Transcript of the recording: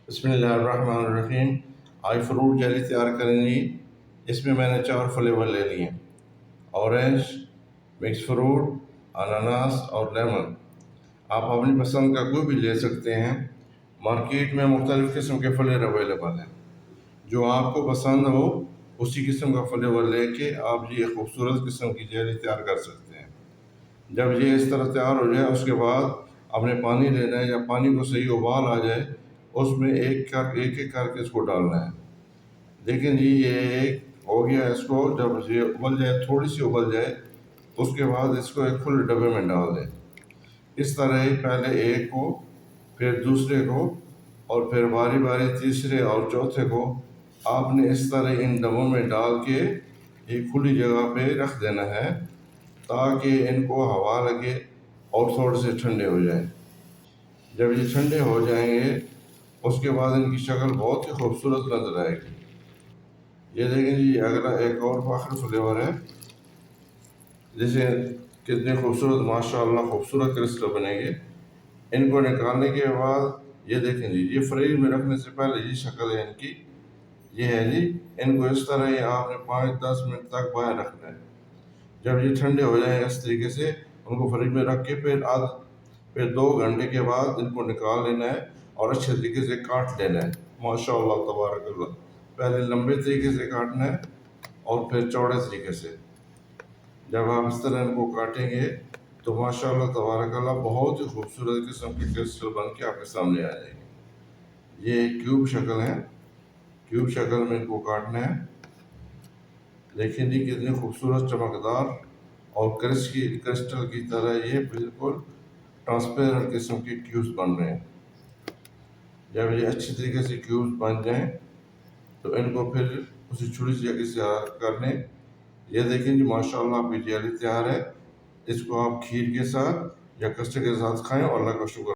بسم اللہ الرحمن الرحیم۔ آج فروٹ جیلی تیار کریں گی۔ اس میں نے 4 فلیور لے لیے ہیں: اورنج، مکس فروٹ، اناناس اور لیمن۔ آپ اپنی پسند کا کوئی بھی لے سکتے ہیں۔ مارکیٹ میں مختلف قسم کے فلیور اویلیبل ہیں۔ جو آپ کو پسند ہو اسی قسم کا فلیور لے کے آپ یہ خوبصورت قسم کی جیلی تیار کر سکتے ہیں۔ جب یہ اس طرح تیار ہو جائے اس کے بعد آپ نے پانی لینا ہے، یا پانی کو صحیح ابال آ جائے اس میں ایک ایک کر کے اس کو ڈالنا ہے۔ لیکن یہ ایک ہو گیا، اس کو جب یہ ابل جائے، تھوڑی سی ابل جائے، اس کے بعد اس کو ایک کھلے ڈبے میں ڈال دیں۔ اس طرح ہی پہلے ایک کو، پھر دوسرے کو، اور پھر باری باری تیسرے اور چوتھے کو آپ نے اس طرح ان ڈبوں میں ڈال کے ایک کھلی جگہ پہ رکھ دینا ہے، تاکہ ان کو ہوا لگے اور تھوڑے سے ٹھنڈے ہو جائیں۔ جب یہ ٹھنڈے ہو جائیں گے اس کے بعد ان کی شکل بہت ہی خوبصورت نظر آئے گی۔ یہ دیکھیں جی، اگلا ایک اور فاخر فلیور ہے۔ جیسے کتنے خوبصورت، ماشاءاللہ خوبصورت کرسٹل بنیں گے۔ ان کو نکالنے کے بعد یہ دیکھیں جی، یہ فریج میں رکھنے سے پہلے یہ شکل ہے ان کی، یہ ہے جی۔ ان کو اس طرح ہی آپ نے 5-10 منٹ تک باہر رکھنا ہے۔ جب یہ ٹھنڈے ہو جائیں اس طریقے سے ان کو فریج میں رکھ کے پھر 2 گھنٹے کے بعد ان کو نکال لینا ہے اور اچھے طریقے سے کاٹ لینا ہے۔ ماشاءاللہ تبارک اللہ، پہلے لمبے طریقے سے کاٹنا ہے اور پھر چوڑے طریقے سے۔ جب آپ اس طرح ان کو کاٹیں گے تو ماشاءاللہ تبارک اللہ بہت ہی خوبصورت قسم کی کرسٹل بن کے آپ کے سامنے آ جائے گی۔ یہ ایک کیوب شکل ہے، کیوب شکل میں ان کو کاٹنا ہے۔ دیکھیں جی کتنی خوبصورت، چمکدار اور کرسٹل کی طرح یہ بالکل ٹرانسپیرنٹ قسم کے کیوبز بن رہے ہیں۔ جب یہ اچھی طریقے سے کیوبز بن جائیں تو ان کو پھر اسی چھری سے جگہ سے کر لیں۔ یہ دیکھیں جی ماشاءاللہ آپ کی جیلی تیار ہے۔ اس کو آپ کھیر کے ساتھ یا کسٹرڈ کے ساتھ کھائیں اور اللہ کا شکر۔